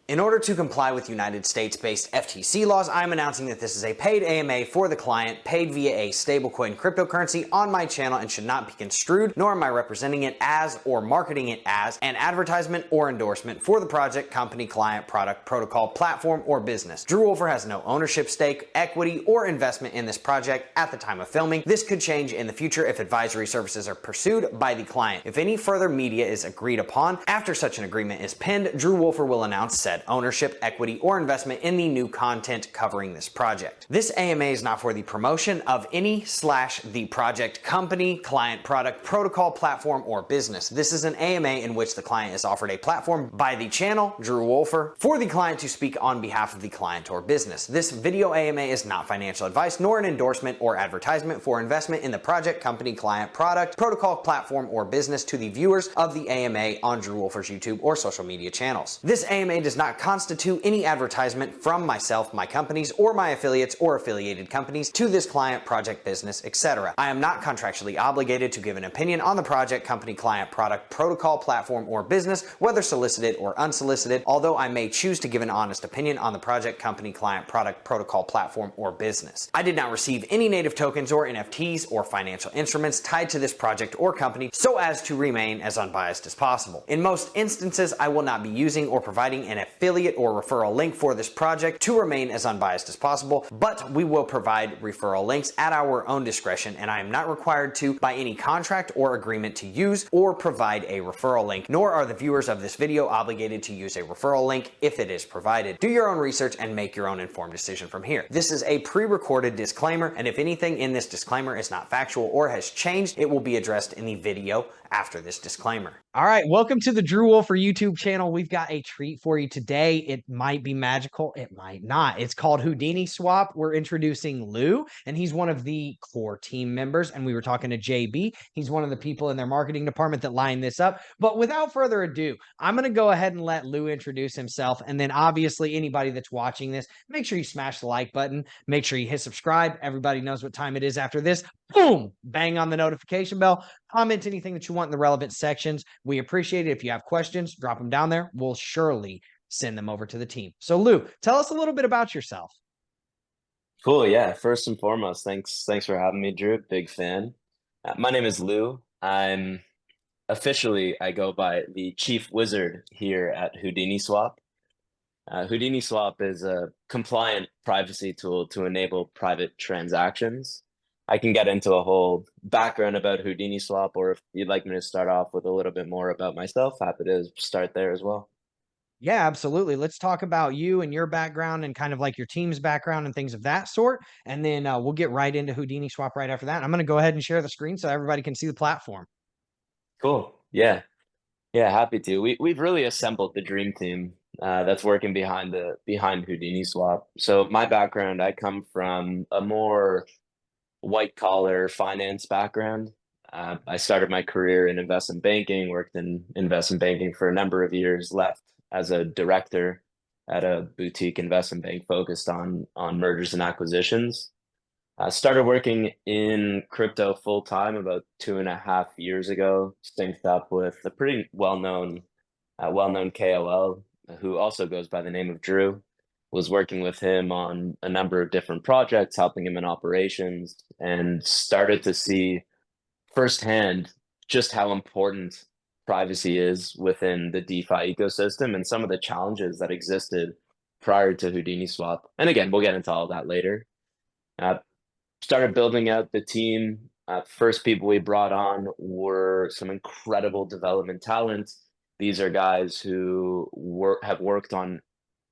In order to comply with United States-based FTC laws, I'm announcing that this is a paid AMA for the client, paid via a stablecoin cryptocurrency on my channel, and should not be construed, nor am I representing it as or marketing it as an advertisement or endorsement for the project, company, client, product, protocol, platform, or business. Drew Wolfer has no ownership stake, equity, or investment in this project at the time of filming. This could change in the future if advisory services are pursued by the client. If any further media is agreed upon after such an agreement is pinned, Drew Wolfer will announce said ownership, equity, or investment in the new content covering this project. This AMA is not for the promotion of the project, company, client, product, protocol, platform, or business. This is an AMA in which the client is offered a platform by the channel, Drew Wolfer, for the client to speak on behalf of the client or business. This video AMA is not financial advice nor an endorsement or advertisement for investment in the project, company, client, product, protocol, platform, or business to the viewers of the AMA on Drew Wolfer's YouTube or social media channels. This AMA does not constitute any advertisement from myself, my companies, or my affiliates or affiliated companies to this client, project, business, etc. I am not contractually obligated to give an opinion on the project, company, client, product, protocol, platform, or business, whether solicited or unsolicited, although I may choose to give an honest opinion on the project, company, client, product, protocol, platform, or business. I did not receive any native tokens or NFTs or financial instruments tied to this project or company so as to remain as unbiased as possible. In most instances, I will not be using or providing an affiliate or referral link for this project to remain as unbiased as possible, but we will provide referral links at our own discretion, and I am not required to, by any contract or agreement, to use or provide a referral link, nor are the viewers of this video obligated to use a referral link if it is provided. Do your own research and make your own informed decision from here. This is a pre-recorded disclaimer, and if anything in this disclaimer is not factual or has changed, it will be addressed in the video after this disclaimer. All right, welcome to the Drew Wolfer YouTube channel. We've got a treat for you today. It might be magical, it might not. It's called Houdini Swap. We're introducing Lou, and he's one of the core team members, and we were talking to JB. He's one of the people in their marketing department that lined this up. But without further ado, I'm going to go ahead and let Lou introduce himself, and then obviously anybody that's watching this, make sure you smash the like button, make sure you hit subscribe. Everybody knows what time it is after this. Boom, bang on the notification bell, comment anything that you want in the relevant sections. We appreciate it. If you have questions, drop them down there. We'll surely send them over to the team. So Lou, tell us a little bit about yourself. Cool. Yeah. First and foremost, thanks for having me, Drew. Big fan. My name is Lou. I go by the chief wizard here at Houdini Swap. Houdini Swap is a compliant privacy tool to enable private transactions. I can get into a whole background about Houdini Swap, or if you'd like me to start off with a little bit more about myself, happy to start there as well. Yeah, absolutely. Let's talk about you and your background and kind of like your team's background and things of that sort. And then we'll get right into Houdini Swap right after that. I'm going to go ahead and share the screen so everybody can see the platform. Cool. Yeah. Yeah. Happy to. We've really assembled the dream team that's working behind Houdini Swap. So my background, I come from a more white collar finance background. I started my career in investment banking, worked in investment banking for a number of years, left as a director at a boutique investment bank focused on mergers and acquisitions. I started working in crypto full time about 2.5 years ago, synced up with a pretty well-known KOL who also goes by the name of Drew. Was working with him on a number of different projects, helping him in operations, and started to see firsthand just how important privacy is within the DeFi ecosystem and some of the challenges that existed prior to Houdini Swap. And again, we'll get into all of that later. Started building out the team. First people we brought on were some incredible development talent. These are guys who have worked on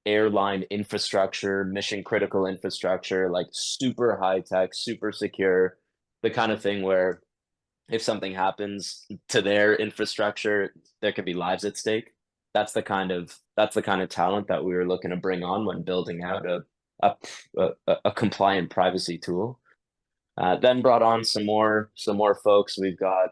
airline infrastructure, mission critical infrastructure, like super high tech, super secure, the kind of thing where if something happens to their infrastructure, there could be lives at stake. That's the kind of talent that we were looking to bring on when building out a compliant privacy tool. Then brought on some more folks. We've got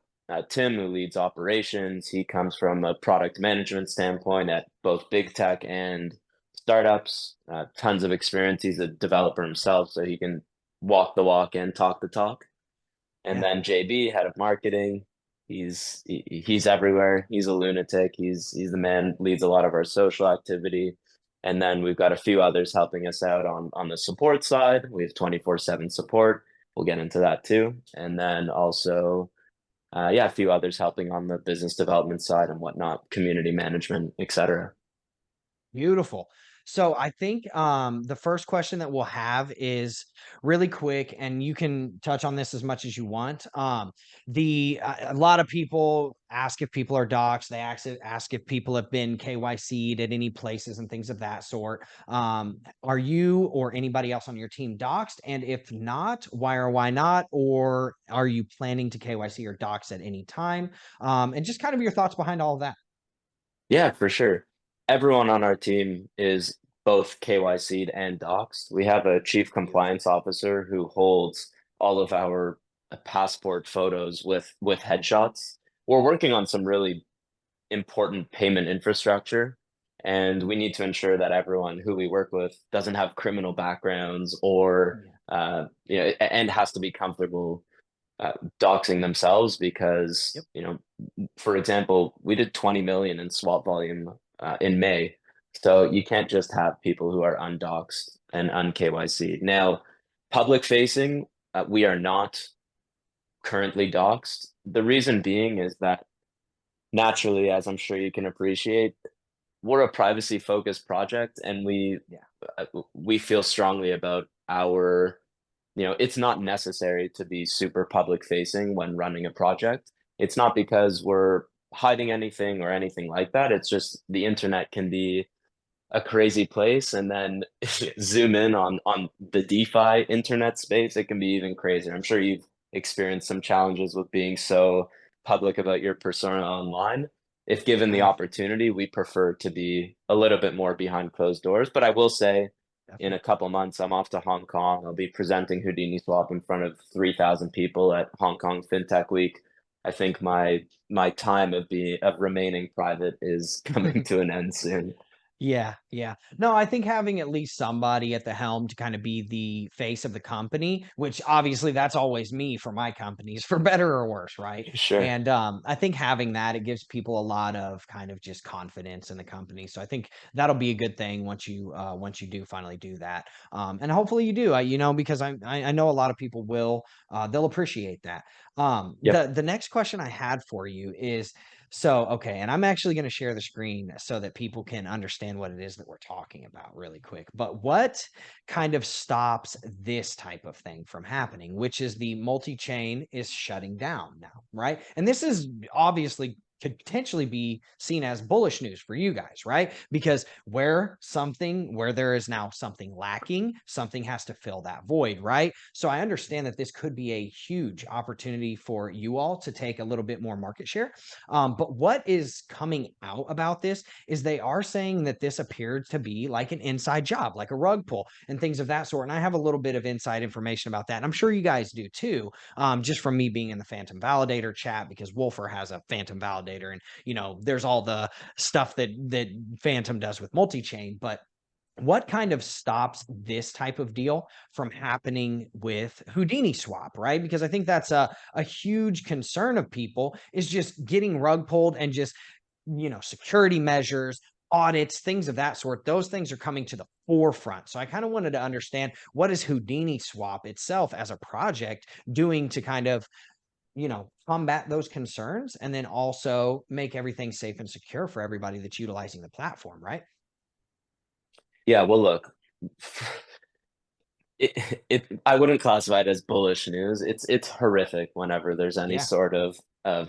Tim, who leads operations. He comes from a product management standpoint at both big tech and startups. Tons of experience. He's a developer himself, so he can walk the walk and talk the talk. And then JB, head of marketing. He's everywhere. He's a lunatic. He's the man, leads a lot of our social activity. And then we've got a few others helping us out on the support side. We have 24/7 support. We'll get into that too. And then also, yeah, a few others helping on the business development side and whatnot, community management, etc. Beautiful. So I think the first question that we'll have is really quick, and you can touch on this as much as you want. A lot of people ask if people are doxxed. They ask if people have been KYC'd at any places and things of that sort. Are you or anybody else on your team doxxed? And if not, why or why not? Or are you planning to KYC or dox at any time? And just kind of your thoughts behind all of that. Yeah, for sure. Everyone on our team is both KYC'd and doxed. We have a chief compliance officer who holds all of our passport photos with headshots. We're working on some really important payment infrastructure, and we need to ensure that everyone who we work with doesn't have criminal backgrounds or and has to be comfortable doxing themselves because Yep. for example, we did 20 million in swap volume in May. So you can't just have people who are undoxed and un-KYC. Now, public facing, we are not currently doxed. The reason being is that naturally, as I'm sure you can appreciate, we're a privacy focused project and we feel strongly about our it's not necessary to be super public facing when running a project. It's not because we're hiding anything or anything like that. It's just the internet can be a crazy place, and then zoom in on the DeFi internet space, it can be even crazier. I'm sure you've experienced some challenges with being so public about your persona online. If given the Oh, opportunity, we prefer to be a little bit more behind closed doors. But I will say, in definitely. a couple months, I'm off to Hong Kong. I'll be presenting Houdini Swap in front of 3,000 people at Hong Kong FinTech Week. I think my time of remaining private is coming to an end soon. Yeah, yeah. No, I think having at least somebody at the helm to kind of be the face of the company, which obviously that's always me for my companies, for better or worse, right? Sure. And I think having that, it gives people a lot of kind of just confidence in the company. So I think that'll be a good thing once you do finally do that. And hopefully you do, because I know a lot of people will they'll appreciate that. Yep. The next question I had for you is, so, okay, and I'm actually going to share the screen so that people can understand what it is that we're talking about really quick. But what kind of stops this type of thing from happening, which is the multi-chain is shutting down now, right? And this is obviously could potentially be seen as bullish news for you guys, right? Because where there is now something lacking, something has to fill that void, right? So I understand that this could be a huge opportunity for you all to take a little bit more market share. But what is coming out about this is they are saying that this appeared to be like an inside job, like a rug pull and things of that sort. And I have a little bit of inside information about that. And I'm sure you guys do too, just from me being in the Phantom Validator chat, because Wolfer has a Phantom Validator, and there's all the stuff that Phantom does with multi-chain. But what kind of stops this type of deal from happening with Houdini Swap, right? Because I think that's a huge concern of people, is just getting rug pulled, and just, security measures, audits, things of that sort. Those things are coming to the forefront. So I kind of wanted to understand, what is Houdini Swap itself as a project doing to kind of, combat those concerns, and then also make everything safe and secure for everybody that's utilizing the platform, right? Yeah, well, look, I wouldn't classify it as bullish news. It's horrific whenever there's any Yeah. sort of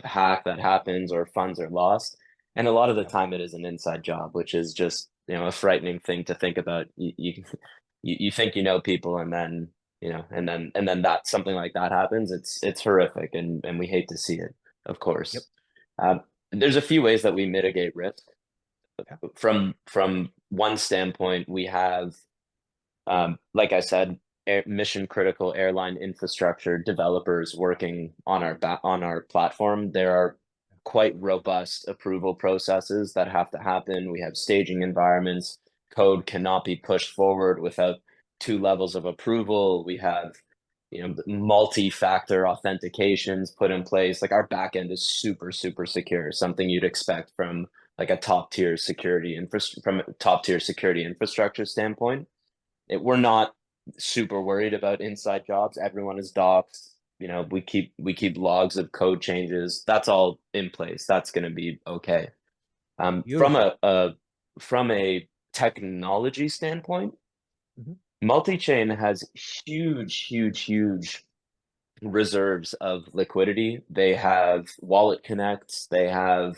hack that happens or funds are lost. And a lot of the Yep. time it is an inside job, which is just, a frightening thing to think about. You think you know people, and then, and then that something like that happens. It's horrific, and we hate to see it, of Yep. course. Um, there's a few ways that we mitigate risk. Yeah. From one standpoint, we have like I said, mission critical airline infrastructure developers working on on our platform. There are quite robust approval processes that have to happen. We have staging environments. Code cannot be pushed forward without two levels of approval. We have multi-factor authentications put in place. Like, our backend is super secure, something you'd expect from like a top tier security from a top tier security infrastructure standpoint. We're not super worried about inside jobs. Everyone is doxxed. We keep logs of code changes. That's all in place. That's going to be okay. From Beautiful. from a technology standpoint, Mhm. Multichain has huge reserves of liquidity. They have wallet connects. They have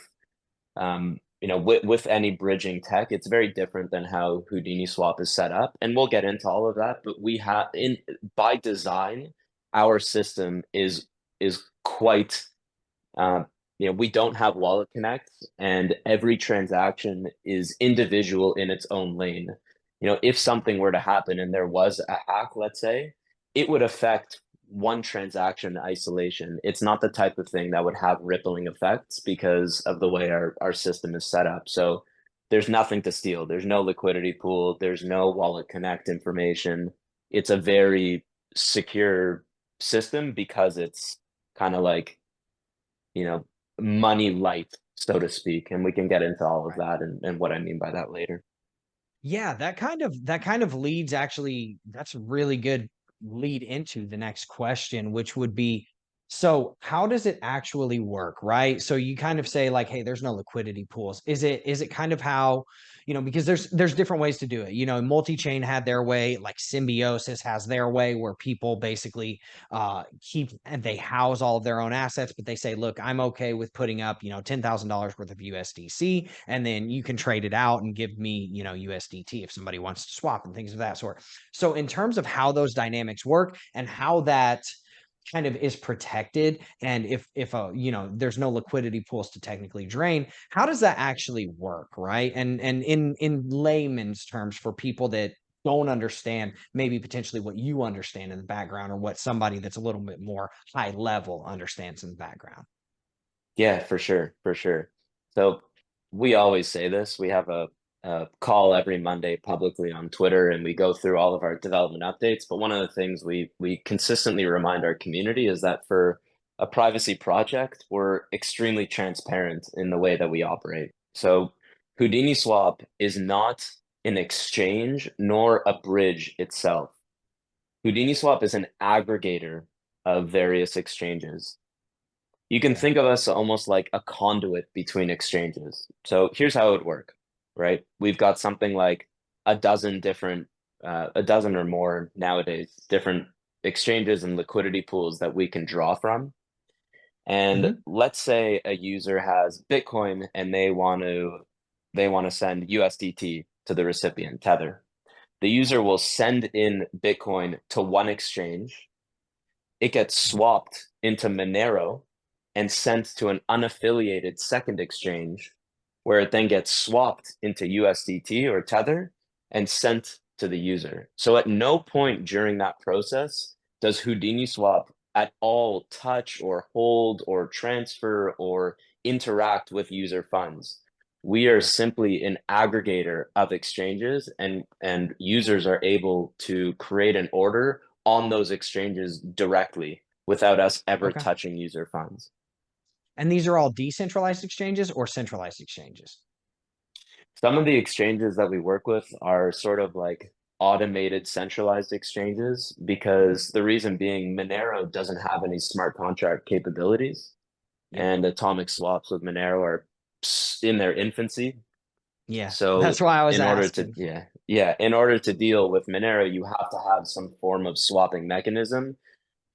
with any bridging tech, it's very different than how Houdini Swap is set up, and we'll get into all of that. But we have in by design, our system is quite we don't have wallet connects, and every transaction is individual in its own lane. If something were to happen and there was a hack, let's say, it would affect one transaction in isolation. It's not the type of thing that would have rippling effects because of the way our system is set up. So there's nothing to steal. There's no liquidity pool. There's no wallet connect information. It's a very secure system because it's kind of like, you know, money light, so to speak. And we can get into all of Right. that and what I mean by that later. Yeah, that kind of leads actually, that's a really good lead into the next question, which would be, so how does it actually work, right? So you kind of say like, hey, there's no liquidity pools. Is it kind of how, because there's different ways to do it. Multi-chain had their way, like Symbiosis has their way where people basically keep and they house all of their own assets, but they say, look, I'm okay with putting up, $10,000 worth of USDC, and then you can trade it out and give me, USDT if somebody wants to swap and things of that sort. So in terms of how those dynamics work and how that kind of is protected, and if there's no liquidity pools to technically drain, how does that actually work, right? And in layman's terms, for people that don't understand maybe potentially what you understand in the background, or what somebody that's a little bit more high level understands in the background. Yeah, for sure, for sure. So we always say this. We have a call every Monday publicly on Twitter, and we go through all of our development updates. But one of the things we consistently remind our community is that for a privacy project, we're extremely transparent in the way that we operate. So Houdini Swap is not an exchange nor a bridge itself. Houdini Swap is an aggregator of various exchanges. You can Okay. think of us almost like a conduit between exchanges. So here's how it would work, right? We've got something like a dozen or more nowadays, different exchanges and liquidity pools that we can draw from. And Hmm. let's say a user has Bitcoin and they want to send USDT to the recipient, Tether. The user will send in Bitcoin to one exchange. It gets swapped into Monero and sent to an unaffiliated second exchange, where it then gets swapped into USDT or Tether and sent to the user. So at no point during that process does Houdini Swap at all touch or hold or transfer or interact with user funds. We are Okay. simply an aggregator of exchanges, and users are able to create an order on those exchanges directly without us ever Okay. touching user funds. And these are all decentralized exchanges or centralized exchanges? Some of the exchanges that we work with are sort of like automated centralized exchanges Okay. because the reason being Monero doesn't have any smart contract capabilities, Yep. and atomic swaps with Monero are in their infancy. Yeah. That's So why I was asking. in order to deal with Monero, you have to have some form of swapping mechanism.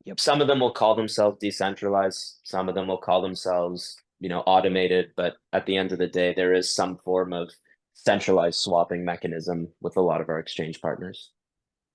Yep. Some of them will call themselves decentralized, some of them will call themselves, automated, but at the end of the day, there is some form of centralized swapping mechanism with a lot of our exchange partners.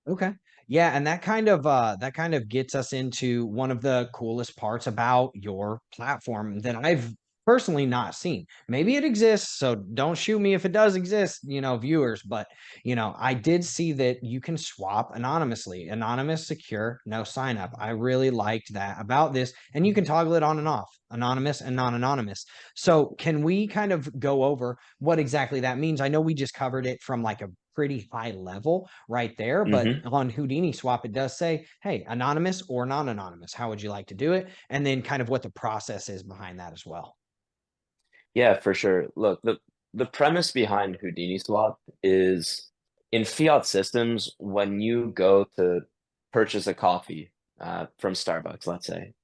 Okay. Yeah, and that kind of gets us into one of the coolest parts about your platform that I've personally not seen. Maybe it exists, so don't shoot me if it does exist, viewers, but I did see that you can swap anonymously. Anonymous, secure, no sign up. I really liked that about this, and you can toggle it on and off, anonymous and non-anonymous. So, can we kind of go over what exactly that means? I know we just covered it from like a pretty high level right there. But Hmm. on Houdini Swap, it does say, hey, anonymous or non anonymous. How would you like to do it? And then kind of what the process is behind that as well. Yeah, for sure. Look, the premise behind Houdini Swap is in fiat systems, when you go to purchase a coffee from Starbucks, let's say,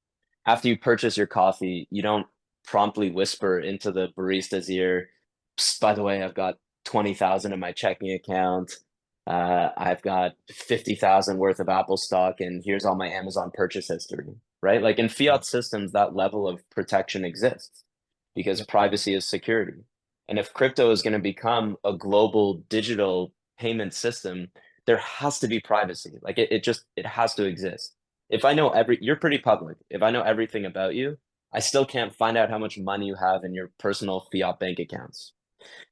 after you purchase your coffee, you don't promptly whisper into the barista's ear, "Psst, by the way, I've got 20,000 in my checking account. I've got 50,000 worth of Apple stock, and here's all my Amazon purchase history," right? Like in fiat systems, that level of protection exists because privacy is security. And if crypto is going to become a global digital payment system, there has to be privacy. Like it has to exist. If I know you're pretty public. If I know everything about you, I still can't find out how much money you have in your personal fiat bank accounts.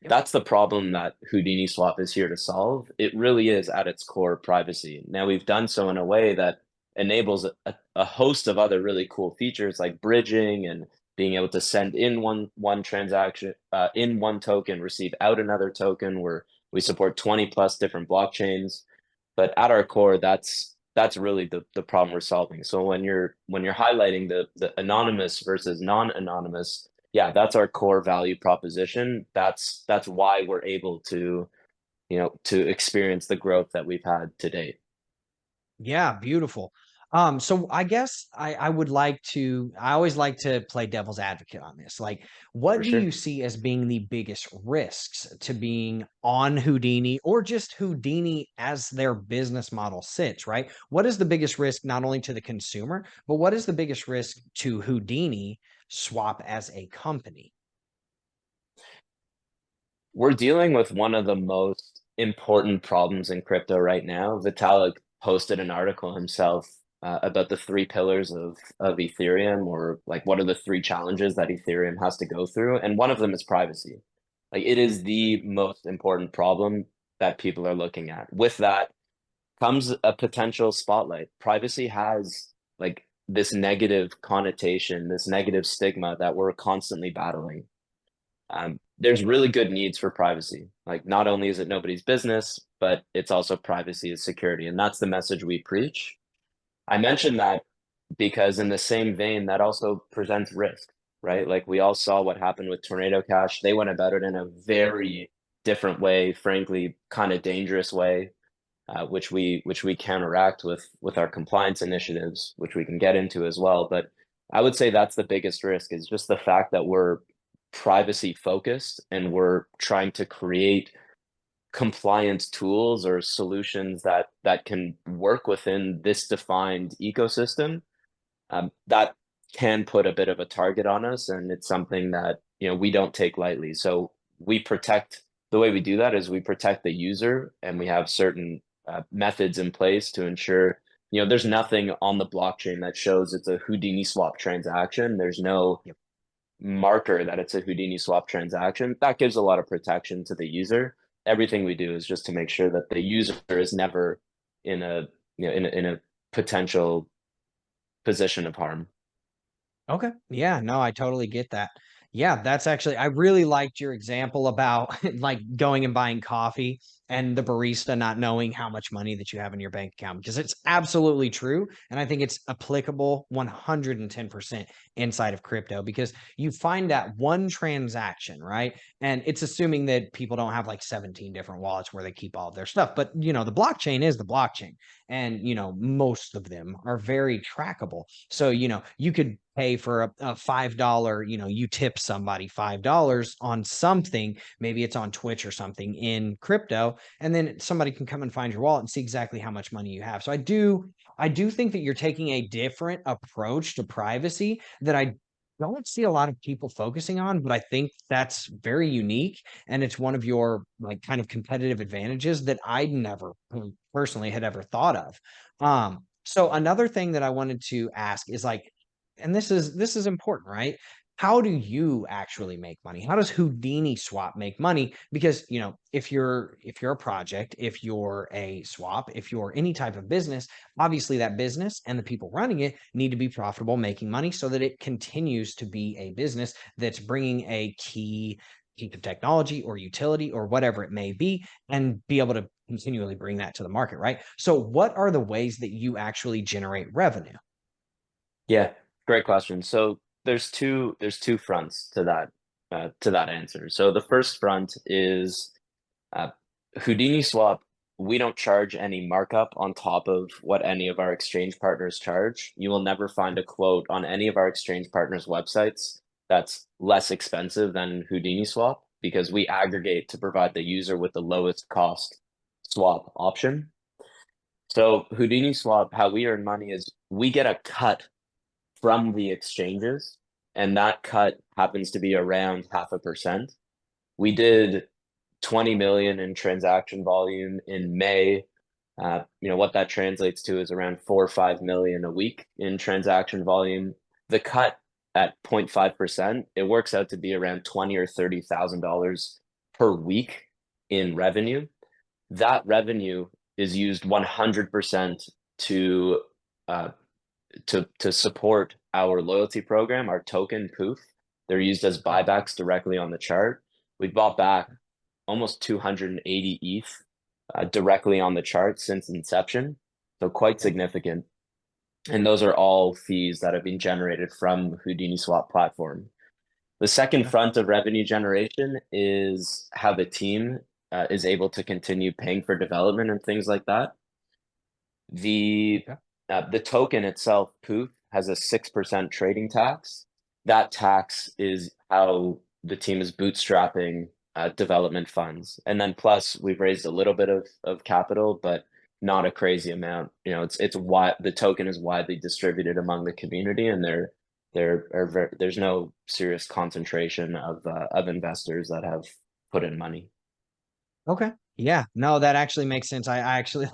Yep. That's the problem that Houdini Swap is here to solve. It really is at its core privacy. Now we've done so in a way that enables a host of other really cool features like bridging and being able to send in one transaction in one token, receive out another token, where we support 20 plus different blockchains. But at our core, that's really the problem we're solving. So when you're highlighting the anonymous versus non-anonymous, yeah, that's our core value proposition. That's why we're able to, to experience the growth that we've had to date. Yeah, beautiful. So I guess I would like to, I always like to play devil's advocate on this. Like, what For do you sure. see as being the biggest risks to being on Houdini or just Houdini as their business model sits, right? What is the biggest risk not only to the consumer, but what is the biggest risk to Houdini Swap as a company? We're dealing with one of the most important problems in crypto right now. Vitalik posted an article himself about the three pillars of Ethereum, or like what are the three challenges that Ethereum has to go through, and one of them is privacy. Like it is the most important problem that people are looking at. With that comes a potential spotlight. Privacy has like this negative connotation, this negative stigma that we're constantly battling. There's really good needs for privacy. Like not only is it nobody's business, but it's also privacy is security. And that's the message we preach. I mentioned that because in the same vein, that also presents risk, right? Like we all saw what happened with Tornado Cash. They went about it in a very different way, frankly, kind of dangerous way, which we counteract with our compliance initiatives, which we can get into as well. But I would say that's the biggest risk is just the fact that we're privacy focused and we're trying to create compliance tools or solutions that can work within this defined ecosystem. That can put a bit of a target on us, and it's something that we don't take lightly. So we protect the way we do that is we protect the user, and we have certain methods in place to ensure there's nothing on the blockchain that shows it's a Houdini swap transaction. There's no Yep. marker that it's a Houdini swap transaction. That gives a lot of protection to the user. Everything we do is just to make sure that the user is never in a in a potential position of harm. Okay. Yeah, no, I totally get that. Yeah, that's actually, I really liked your example about like going and buying coffee and the barista not knowing how much money that you have in your bank account because it's absolutely true. And I think it's applicable 110% inside of crypto because you find that one transaction, right? And it's assuming that people don't have like 17 different wallets where they keep all of their stuff. But, the blockchain is the blockchain. And, most of them are very trackable. So, you could pay for a $5, you tip somebody $5 on something, maybe it's on Twitch or something in crypto, and then somebody can come and find your wallet and see exactly how much money you have. So I do think that you're taking a different approach to privacy that I don't see a lot of people focusing on, but I think that's very unique and it's one of your like kind of competitive advantages that I never personally had ever thought of. So another thing that I wanted to ask is like, and this is important, right? How do you actually make money? How does Houdini Swap make money? Because, if you're a project, if you're a swap, if you're any type of business, obviously that business and the people running it need to be profitable, making money so that it continues to be a business that's bringing a key piece of technology or utility or whatever it may be and be able to continually bring that to the market, right? So what are the ways that you actually generate revenue? Yeah, great question. So there's two fronts to that. to that answer. So the first front is uh, Houdini Swap. We don't charge any markup on top of what any of our exchange partners charge. You will never find a quote on any of our exchange partners' websites that's less expensive than Houdini Swap because we aggregate to provide the user with the lowest cost swap option. So Houdini Swap, how we earn money is we get a cut from the exchanges, and that cut happens to be around 0.5%. We did 20 million in transaction volume in May. What that translates to is around 4 or 5 million a week in transaction volume. The cut at 0.5%, it works out to be around $20,000 or $30,000 per week in revenue. That revenue is used 100% to support our loyalty program, our token Poof. They're used as buybacks directly on the chart. We bought back almost 280 ETH directly on the chart since inception, so quite significant. And those are all fees that have been generated from Houdini Swap platform. The second front of revenue generation is how the team is able to continue paying for development and things like that. The token itself, Poof, has a 6% trading tax. That tax is how the team is bootstrapping development funds. And then plus we've raised a little bit of capital, but not a crazy amount. It's why the token is widely distributed among the community, and there's no serious concentration of investors that have put in money. Okay. Yeah. No, that actually makes sense. I actually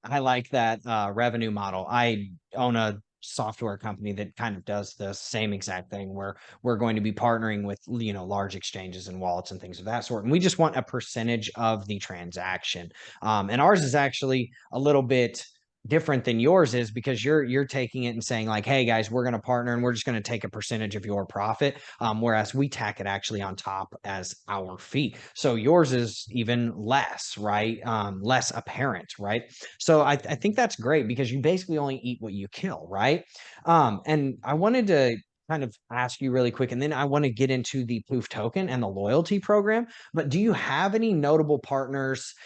I like that revenue model. I own a software company that kind of does the same exact thing where we're going to be partnering with, large exchanges and wallets and things of that sort. And we just want a percentage of the transaction. And ours is actually a little bit different than yours is because you're taking it and saying like, hey guys, we're going to partner and we're just going to take a percentage of your profit, whereas we tack it actually on top as our fee. So yours is even less, right? Less apparent, right? So I think that's great because you basically only eat what you kill, right? And I wanted to kind of ask you really quick, and then I want to get into the Poof token and the loyalty program. But do you have any notable partnerships,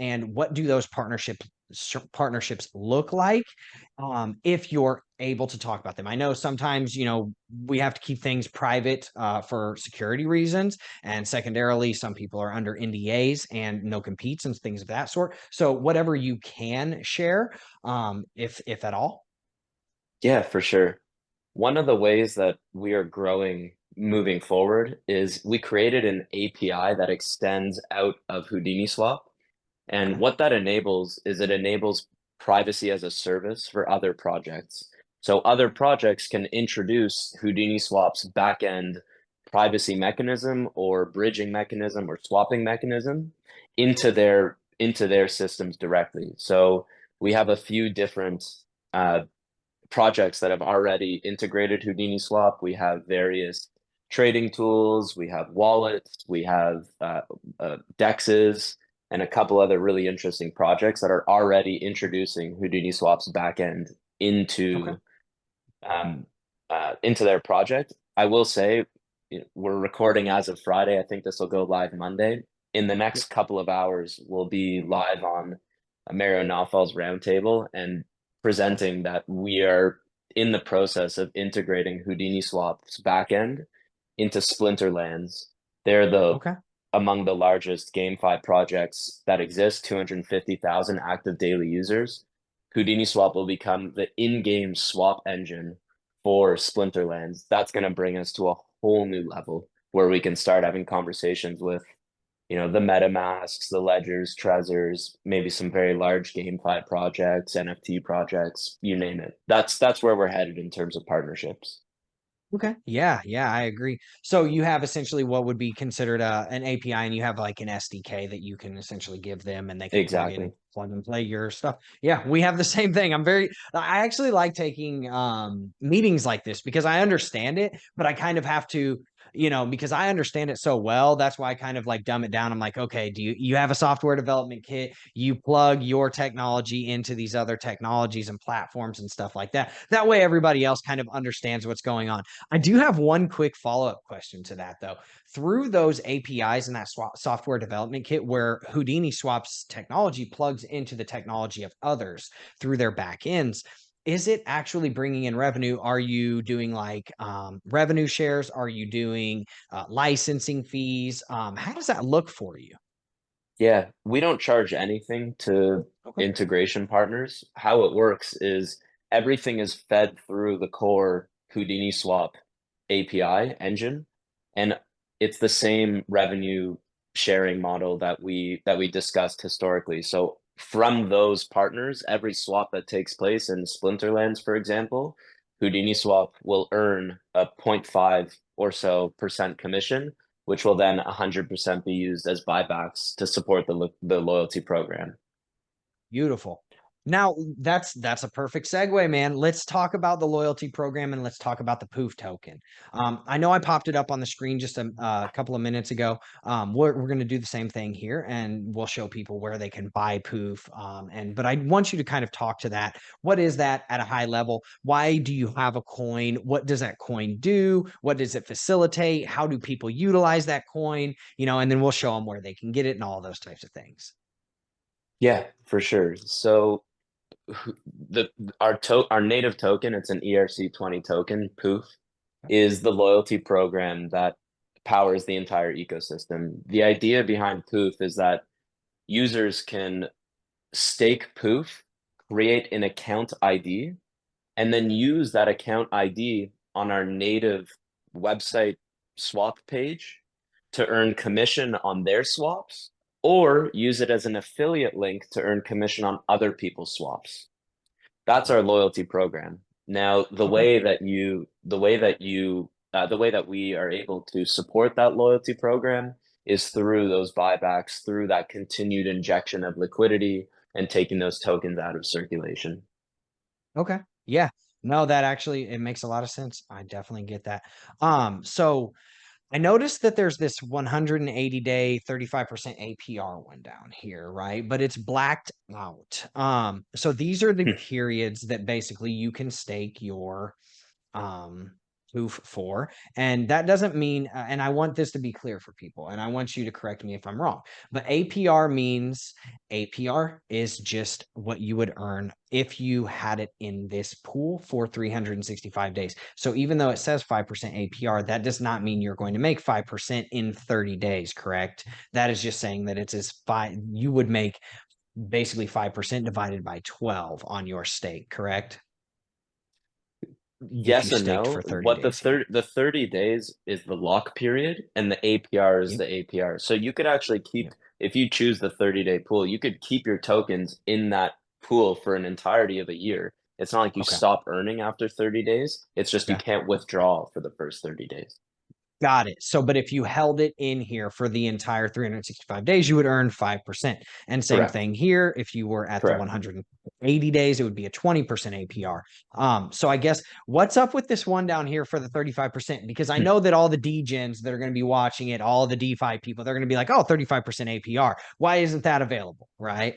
and what do those partnerships look like, if you're able to talk about them? I know sometimes we have to keep things private for security reasons, and secondarily some people are under NDAs and no competes and things of that sort. So whatever you can share, if at all. Yeah, for sure. One of the ways that we are growing moving forward is we created an API that extends out of Houdini Swap. And Okay. what that enables is it enables privacy as a service for other projects. So other projects can introduce Houdini Swap's backend privacy mechanism or bridging mechanism or swapping mechanism into their systems directly. So we have a few different uh, projects that have already integrated Houdini Swap. We have various trading tools, we have wallets, we have dexes, and a couple other really interesting projects that are already introducing Houdini Swap's backend Okay. um, into their project. I will say we're recording as of Friday. I think this will go live Monday. In the next couple of hours, we'll be live on Mario Nawfal's roundtable and presenting that we are in the process of integrating Houdini Swap's backend into Splinterlands. They're Okay. among the largest GameFi projects that exist, 250,000 active daily users. Houdini Swap will become the in-game swap engine for Splinterlands. That's going to bring us to a whole new level where we can start having conversations with the MetaMasks, the Ledgers, Trezors, maybe some very large GameFi projects, NFT projects, you name it. That's where we're headed in terms of partnerships. Okay. Yeah, I agree. So you have essentially what would be considered an API, and you have like an SDK that you can essentially give them, and they can Exactly. plug and play your stuff. Yeah, we have the same thing. I actually like taking meetings like this because I understand it, but I kind of have to because I understand it so well. That's why I kind of like dumb it down. I'm like, okay, you have a software development kit, you plug your technology into these other technologies and platforms and stuff like that. That way everybody else kind of understands what's going on. I do have one quick follow-up question to that though. Through those APIs and that software development kit where Houdini Swap's technology plugs into the technology of others through their back ends, is it actually bringing in revenue? Are you doing like revenue shares? Are you doing licensing fees? How does that look for you? Yeah, we don't charge anything to Okay. integration partners. How it works is everything is fed through the core Houdini Swap API engine, and it's the same revenue sharing model that we discussed historically. So from those partners, every swap that takes place in Splinterlands, for example, Houdini Swap will earn a 0.5 or so percent commission, which will then 100% be used as buybacks to support the loyalty program. Beautiful. Now that's a perfect segue, man. Let's talk about the loyalty program and let's talk about the Poof token. I know I popped it up on the screen just a couple of minutes ago. We're going to do the same thing here, and we'll show people where they can buy Poof. But I want you to kind of talk to that. What is that at a high level? Why do you have a coin? What does that coin do? What does it facilitate? How do people utilize that coin? And then we'll show them where they can get it and all those types of things. Yeah, for sure. So the our native token, it's an ERC20 token, Poof, is the loyalty program that powers the entire ecosystem. The idea behind Poof is that users can stake Poof, create an account ID, and then use that account ID on our native website swap page to earn commission on their swaps, or use it as an affiliate link to earn commission on other people's swaps. That's our loyalty program. Now, Okay. the way that we are able to support that loyalty program is through those buybacks, through that continued injection of liquidity and taking those tokens out of circulation. Okay. Yeah. No, that actually it makes a lot of sense. I definitely get that. So I noticed that there's this 180-day 35% APR one down here, right? But it's blacked out. So these are the periods that basically you can stake your um Poof for, and that doesn't mean and I want this to be clear for people, and I want you to correct me if I'm wrong, but APR means APR is just what you would earn if you had it in this pool for 365 days. So even though it says 5% APR, that does not mean you're going to make 5% in 30 days, correct? That is just saying that it's as five you would make basically 5% divided by 12 on your stake, correct? If you Yes and staked no. for 30 days here. The 30 days is the lock period and the APR is Yep. the APR. So you could actually keep, Yep. if you choose the 30-day pool, you could keep your tokens in that pool for an entirety of a year. It's not like you Okay. stop earning after 30 days. It's just you Okay. can't withdraw for the first 30 days. Got it. So, but if you held it in here for the entire 365 days, you would earn 5%. And same Correct. thing here. If you were at the Correct. 180 days, it would be a 20% APR. So I guess what's up with this one down here for the 35%? Because I know that all the degens that are going to be watching it, all the DeFi people, they're going to be like, oh, 35% APR. Why isn't that available? Right.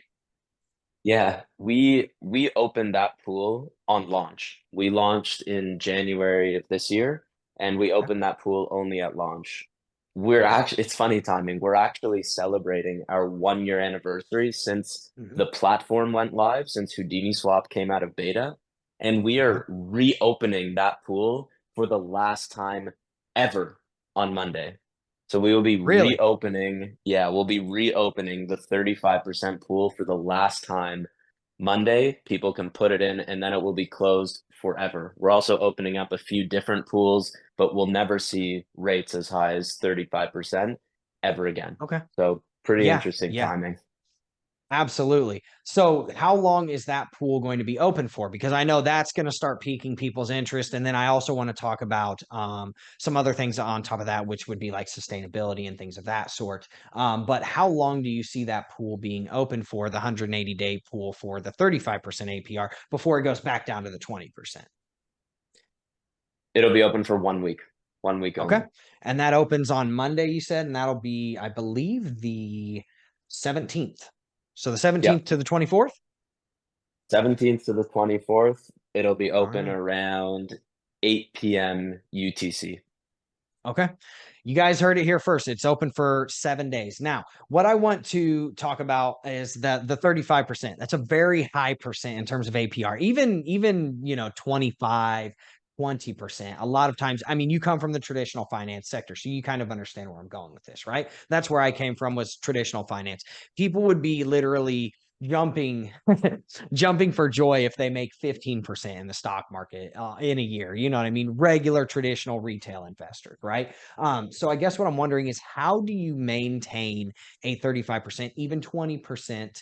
Yeah, we opened that pool on launch. We launched in January of this year, and we Okay. opened that pool only at launch. We're actually, it's funny timing. We're actually celebrating our 1 year anniversary since Mhm. the platform went live, since Houdini Swap came out of beta, and we Okay. are reopening that pool for the last time ever on Monday. So we will be Really? reopening, yeah, we'll be reopening the 35% pool for the last time Monday. People can put it in and then it will be closed forever. We're also opening up a few different pools, but we'll never see rates as high as 35% ever again. Okay. So pretty Yeah. interesting Yeah. timing. Absolutely. So, how long is that pool going to be open for? Because I know that's going to start piquing people's interest. And then I also want to talk about some other things on top of that, which would be like sustainability and things of that sort. But how long do you see that pool being open for, the 180-day pool for the 35% APR before it goes back down to the 20%? It'll be open for 1 week. 1 week Okay. only. And that opens on Monday, you said, and that'll be, I believe, the 17th. So the 17th Yep. to the 24th. 17th to the 24th. It'll be All open right. around 8 p.m. UTC. Okay. You guys heard it here first. It's open for 7 days. Now, what I want to talk about is that the 35%. That's a very high percent in terms of APR. Even, 25, 20%. A lot of times, I mean, you come from the traditional finance sector, so you kind of understand where I'm going with this, right? That's where I came from, was traditional finance. People would be literally jumping jumping for joy if they make 15% in the stock market in a year. You know what I mean? Regular traditional retail investors, right? So I guess what I'm wondering is, how do you maintain a 35%, even 20%,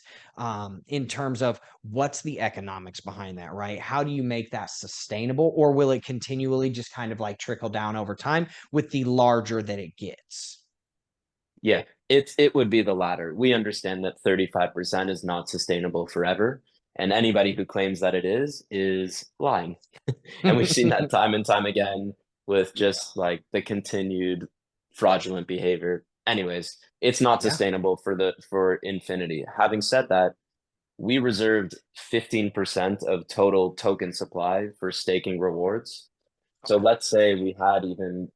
in terms of what's the economics behind that, right? How do you make that sustainable, or will it continually just kind of like trickle down over time with the larger that it gets? Yeah, it would be the latter. We understand that 35% is not sustainable forever, and anybody who claims that it is lying. And we've seen that time and time again with Yeah. just like the continued fraudulent behavior. Anyways, it's not Yeah. sustainable for infinity. Having said that, we reserved 15% of total token supply for staking rewards. So Okay. let's say we had even,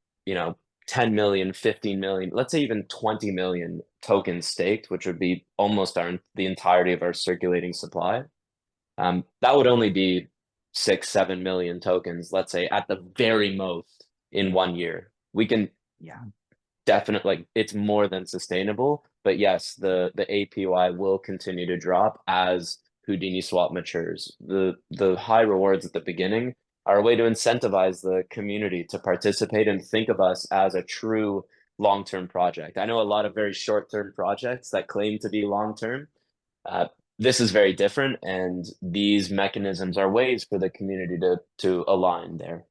10 million, 15 million, let's say even 20 million tokens staked, which would be almost the entirety of our circulating supply. That would only be 6, 7 million tokens, let's say at the very most in 1 year. We can Yeah. definitely, like, it's more than sustainable. But yes, the APY will continue to drop as Houdini Swap matures. The high rewards at the beginning are a way to incentivize the community to participate and think of us as a true long-term project. I know a lot of very short-term projects that claim to be long-term. Uh, this is very different, and these mechanisms are ways for the community to align there.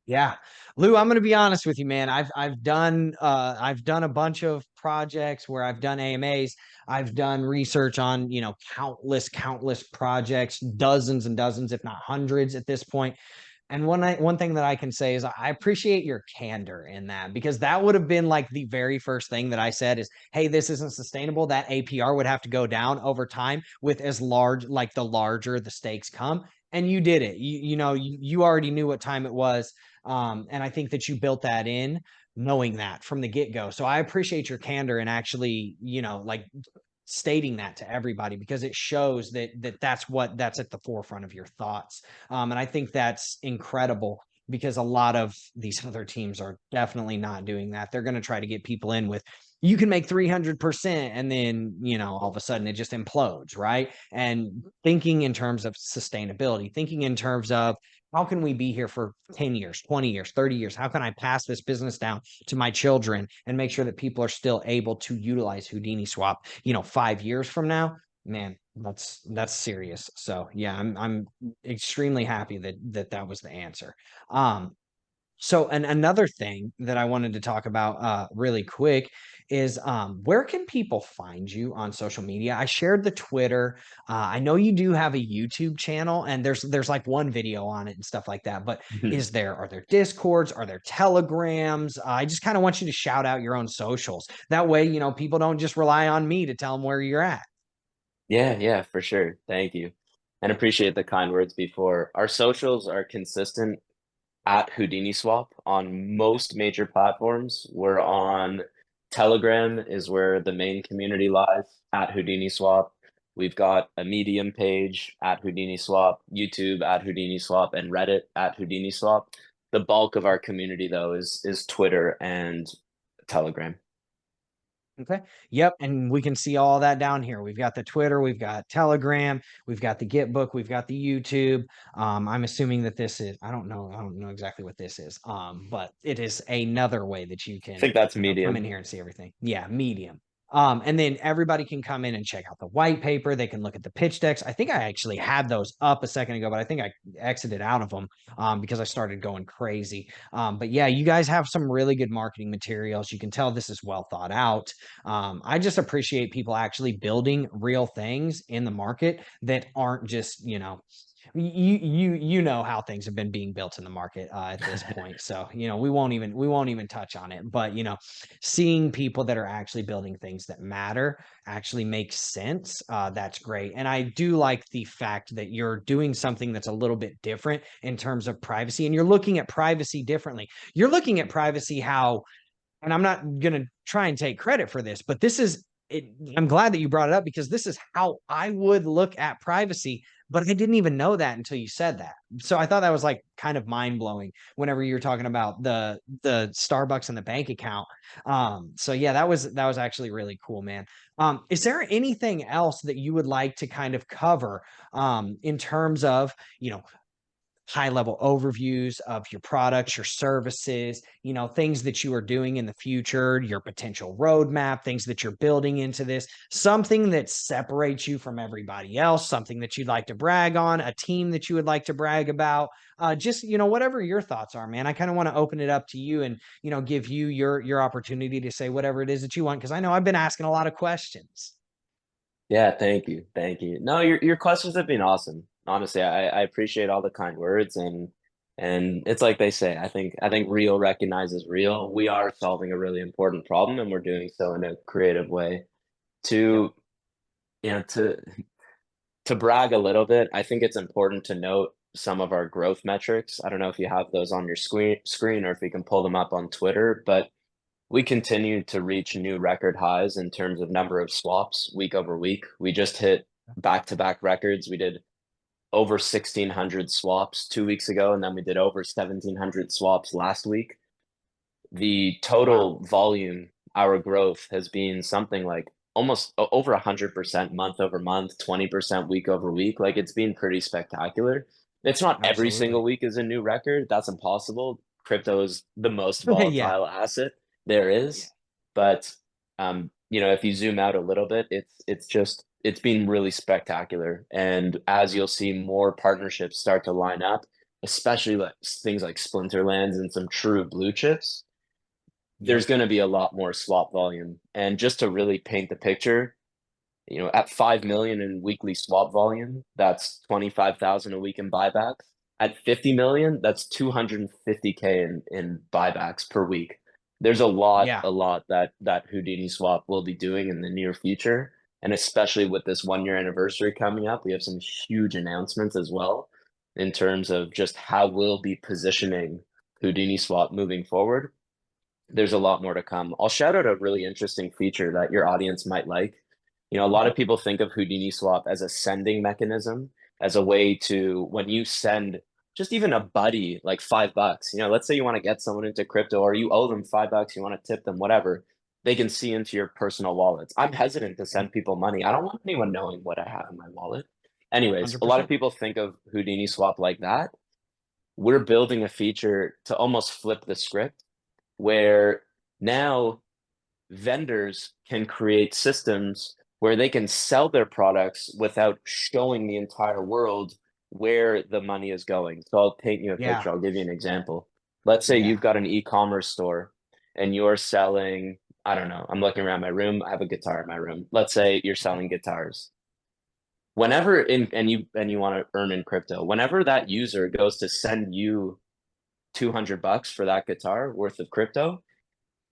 Yeah. Lou, I'm gonna be honest with you, man. I've done a bunch of projects where I've done AMAs. I've done research on, countless projects, dozens and dozens, if not hundreds at this point. And one thing that I can say is I appreciate your candor in that, because that would have been like the very first thing that I said is, hey, this isn't sustainable. That APR would have to go down over time with as large, like the larger the stakes come. And you did it. You already knew what time it was. And I think that you built that in knowing that from the get-go. So I appreciate your candor and actually, like stating that to everybody, because it shows that's at the forefront of your thoughts. And I think that's incredible, because a lot of these other teams are definitely not doing that. They're going to try to get people in with, you can make 300%, and then, all of a sudden it just implodes, right? And thinking in terms of sustainability, thinking in terms of, how can we be here for 10 years, 20 years, 30 years? How can I pass this business down to my children and make sure that people are still able to utilize Houdini Swap, 5 years from now? Man, that's serious. So yeah, I'm extremely happy that was the answer. So, and another thing that I wanted to talk about really quick is, where can people find you on social media? I shared the Twitter. I know you do have a YouTube channel, and there's like one video on it and stuff like that. But are there Discords? Are there Telegrams? I just kind of want you to shout out your own socials. That way, people don't just rely on me to tell them where you're at. Yeah, yeah, for sure. Thank you. And appreciate the kind words before. Our socials are consistent at Houdini Swap on most major platforms. We're on Telegram is where the main community lies, at Houdini Swap. We've got a Medium page at Houdini Swap, YouTube at Houdini Swap, and Reddit at Houdini Swap. The bulk of our community though is Twitter and Telegram. Okay. Yep. And we can see all that down here. We've got the Twitter, we've got Telegram, we've got the Gitbook, we've got the YouTube. I'm assuming that this is, I don't know exactly what this is. But it is another way that you I can, think that's come in Medium. here and see everything. Yeah, Medium. And then everybody can come in and check out the white paper. They can look at the pitch decks. I think I actually had those up a second ago, but I think I exited out of them because I started going crazy. But yeah, you guys have some really good marketing materials. You can tell this is well thought out. I just appreciate people actually building real things in the market that aren't just, You know how things have been being built in the market at this point, so we won't even touch on it. But seeing people that are actually building things that matter actually makes sense. That's great, and I do like the fact that you're doing something that's a little bit different in terms of privacy, and you're looking at privacy differently. You're looking at privacy how, and I'm not going to try and take credit for this, but this is it. I'm glad that you brought it up because this is how I would look at privacy, but I didn't even know that until you said that. So I thought that was like kind of mind blowing whenever you were talking about the Starbucks and the bank account. So yeah, that was actually really cool, man. Is there anything else that you would like to kind of cover in terms of, high level overviews of your products, your services, things that you are doing in the future, your potential roadmap, things that you're building into this, something that separates you from everybody else, something that you'd like to brag on, a team that you would like to brag about, just, whatever your thoughts are, man. I kind of want to open it up to you and, give you your opportunity to say whatever it is that you want. Cause I know I've been asking a lot of questions. Yeah, thank you. Thank you. No, your questions have been awesome. Honestly, I appreciate all the kind words, and it's like they say, I think real recognizes real. We are solving a really important problem and we're doing so in a creative way. Yep. To you know, to brag a little bit, I think it's important to note some of our growth metrics. I don't know if you have those on your screen or if you can pull them up on Twitter, but we continue to reach new record highs in terms of number of swaps week over week. We just hit back-to-back records. We did over 1,600 swaps 2 weeks ago, and then we did over 1,700 swaps last week. The Wow. total volume, our growth has been something like almost over 100% month over month, 20% week over week. Like it's been pretty spectacular. It's not every Absolutely. single week is a new record. That's impossible. Crypto is the most Yeah. volatile asset there Yeah. is. But if you zoom out a little bit, it's been really spectacular. And as you'll see more partnerships start to line up, especially like things like Splinterlands and some true blue chips, there's Yep. going to be a lot more swap volume. And just to really paint the picture, at 5 million in weekly swap volume, that's 25,000 a week in buybacks. At 50 million, that's 250K in buybacks per week. There's Yeah. a lot that Houdini Swap will be doing in the near future. And especially with this 1 year anniversary coming up, we have some huge announcements as well in terms of just how we'll be positioning Houdini Swap moving forward. There's a lot more to come. I'll shout out a really interesting feature that your audience might like. A lot Okay. of people think of Houdini Swap as a sending mechanism, as a way to, when you send just even a buddy like $5, let's say you want to get someone into crypto or you owe them $5, you want to tip them, whatever, they can see into your personal wallets. I'm hesitant to send people money. I don't want anyone knowing what I have in my wallet. Anyways, a lot of 100%. people think of Houdini Swap like that. We're building a feature to almost flip the script where now vendors can create systems where they can sell their products without showing the entire world where the money is going. So I'll paint you a Yeah. picture. I'll give you an example. Let's say you've Yeah. got an e-commerce store and you're selling, I don't know, I'm looking around my room. I have a guitar in my room. Let's say you're selling guitars. Whenever in and you want to earn in crypto, whenever that user goes to send you $200 for that guitar worth of crypto,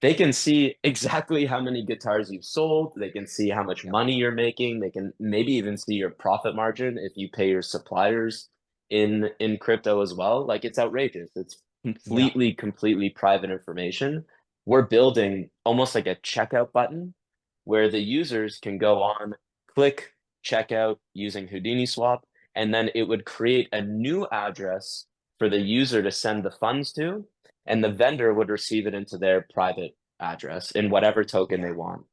they can see exactly how many guitars you've sold. They can see how much Yep. money you're making. They can maybe even see your profit margin if you pay your suppliers in crypto as well. Like it's outrageous. It's Yeah. completely private information. We're building almost like a checkout button where the users can go on, click checkout using Houdini Swap, and then it would create a new address for the user to send the funds to, and the vendor would receive it into their private address in whatever token they Yeah. want.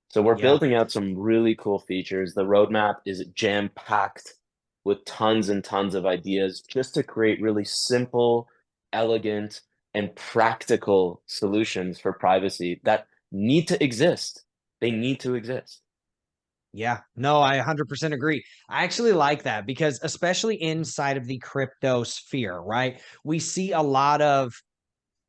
So we're Yeah. building out some really cool features. The roadmap is jam-packed with tons and tons of ideas just to create really simple, elegant, and practical solutions for privacy that need to exist. They need to exist. Yeah. No, I 100% agree. I actually like that because especially inside of the crypto sphere, right? We see a lot of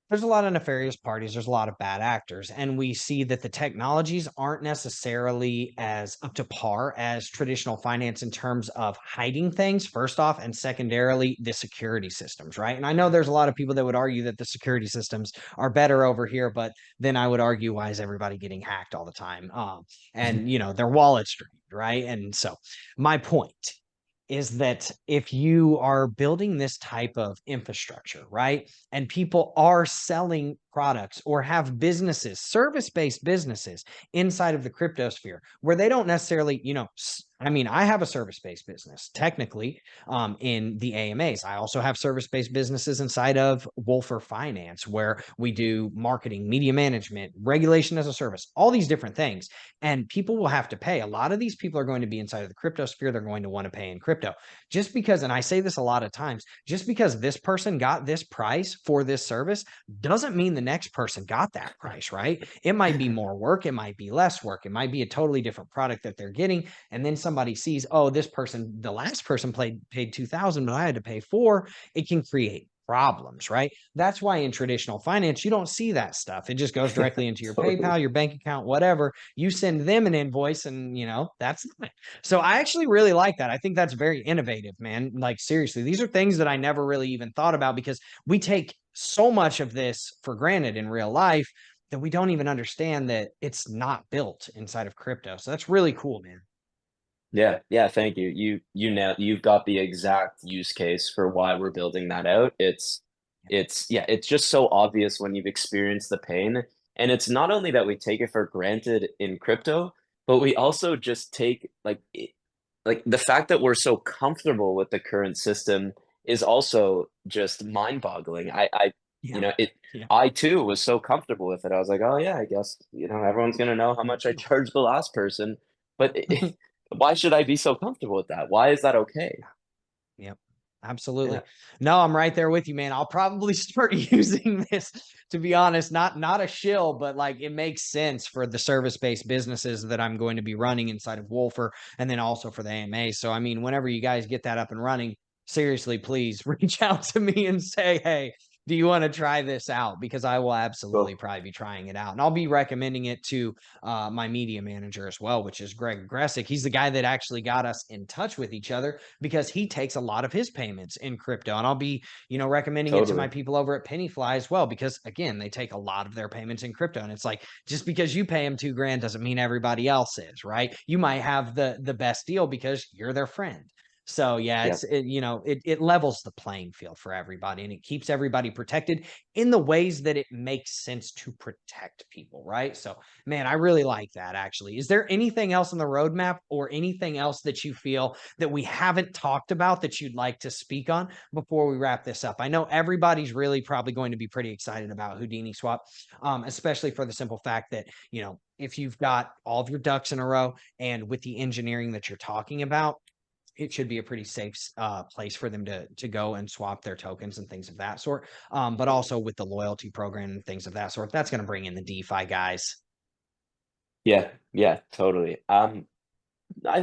there's a lot of nefarious parties, there's a lot of bad actors, and we see that the technologies aren't necessarily as up to par as traditional finance in terms of hiding things, first off, and secondarily, the security systems, right? And I know there's a lot of people that would argue that the security systems are better over here, but then I would argue, why is everybody getting hacked all the time? And their wallets drained, right? And so my point is that if you are building this type of infrastructure, right, and people are selling products or have businesses, service-based businesses inside of the crypto sphere where they don't necessarily, I mean, I have a service-based business technically in the AMAs. I also have service-based businesses inside of Wolfer Finance where we do marketing, media management, regulation as a service, all these different things. And people will have to pay. A lot of these people are going to be inside of the crypto sphere. They're going to want to pay in crypto just because, and I say this a lot of times, just because this person got this price for this service doesn't mean the next person got that price, right? It might be more work. It might be less work. It might be a totally different product that they're getting. And then somebody sees, oh, this person, the last person paid 2,000, but I had to pay 4. It can create problems, right? That's why in traditional finance, you don't see that stuff. It just goes directly into your Totally. PayPal, your bank account, whatever. You send them an invoice and, that's it. So I actually really like that. I think that's very innovative, man. Like, seriously, these are things that I never really even thought about because we take so much of this for granted in real life that we don't even understand that it's not built inside of crypto. So that's really cool, man. Yeah, yeah, thank you. You've got the exact use case for why we're building that out. It's just so obvious when you've experienced the pain. And it's not only that we take it for granted in crypto, but we also just take like the fact that we're so comfortable with the current system is also just mind-boggling. Yeah. You know, it Yeah. I too was so comfortable with it. I was like, oh yeah, I guess, everyone's gonna know how much I charged the last person. But why should I be so comfortable with that? Why is that okay? Yep. Yeah, Absolutely. No, I'm right there with you, man. I'll probably start using this, to be honest, not a shill, but like it makes sense for the service-based businesses that I'm going to be running inside of Wolfer and then also for the AMA. So I mean, whenever you guys get that up and running, seriously, please reach out to me and say, hey, do you want to try this out? Because I will absolutely cool. probably be trying it out. And I'll be recommending it to my media manager as well, which is Greg Gressick. He's the guy that actually got us in touch with each other because he takes a lot of his payments in crypto. And I'll be, recommending it to my Totally. people over at Pennyfly as well, because again, they take a lot of their payments in crypto. And it's like, just because you pay them 2 grand doesn't mean everybody else is, right? You might have the best deal because you're their friend. So yeah, Yeah. it levels the playing field for everybody and it keeps everybody protected in the ways that it makes sense to protect people, right? So man, I really like that actually. Is there anything else on the roadmap or anything else that you feel that we haven't talked about that you'd like to speak on before we wrap this up? I know everybody's really probably going to be pretty excited about Houdini Swap, especially for the simple fact that, if you've got all of your ducks in a row and with the engineering that you're talking about, it should be a pretty safe place for them to go and swap their tokens and things of that sort. But also with the loyalty program and things of that sort, that's going to bring in the DeFi guys. Yeah. Yeah, totally.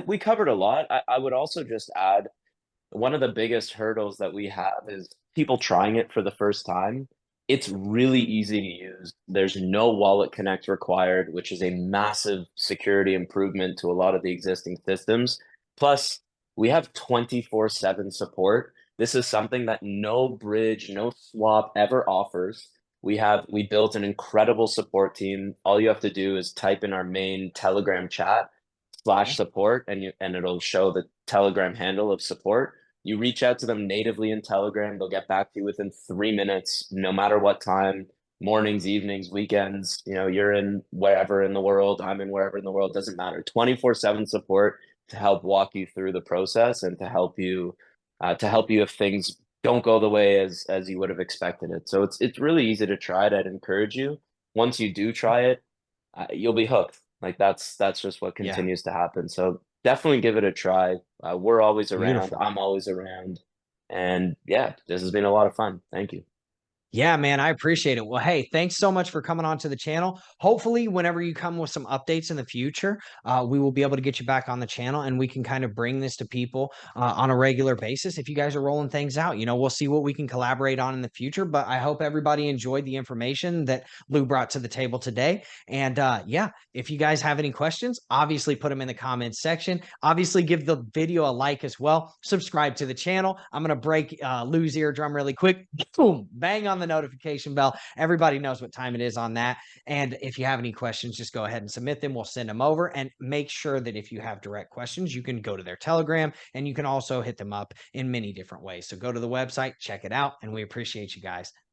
We covered a lot. I would also just add one of the biggest hurdles that we have is people trying it for the first time. It's really easy to use. There's no wallet connect required, which is a massive security improvement to a lot of the existing systems. Plus, we have 24/7 support. This is something that no bridge, no swap ever offers. We built an incredible support team. All you have to do is type in our main Telegram chat Yeah. slash support and it'll show the Telegram handle of support. You reach out to them natively in Telegram, they'll get back to you within 3 minutes, no matter what time, mornings, evenings, weekends. You're in wherever in the world, I'm in wherever in the world, doesn't matter. 24/7 support to help walk you through the process and to help you if things don't go the way as you would have expected it. So it's really easy to try it. I'd encourage you. Once you do try it, you'll be hooked. Like that's just what Yeah. continues to happen. So definitely give it a try. We're always around. Beautiful. I'm always around. And yeah, this has been a lot of fun. Thank you. Yeah, man, I appreciate it. Well, hey, thanks so much for coming on to the channel. Hopefully, whenever you come with some updates in the future, we will be able to get you back on the channel and we can kind of bring this to people on a regular basis. If you guys are rolling things out, we'll see what we can collaborate on in the future. But I hope everybody enjoyed the information that Lou brought to the table today. And yeah, if you guys have any questions, obviously put them in the comments section. Obviously, give the video a like as well. Subscribe to the channel. I'm going to break Lou's eardrum really quick. Boom, bang on the notification bell. Everybody knows what time it is on that. And if you have any questions, just go ahead and submit them. We'll send them over, and make sure that if you have direct questions, you can go to their Telegram, and you can also hit them up in many different ways. So go to the website, check it out, and we appreciate you guys.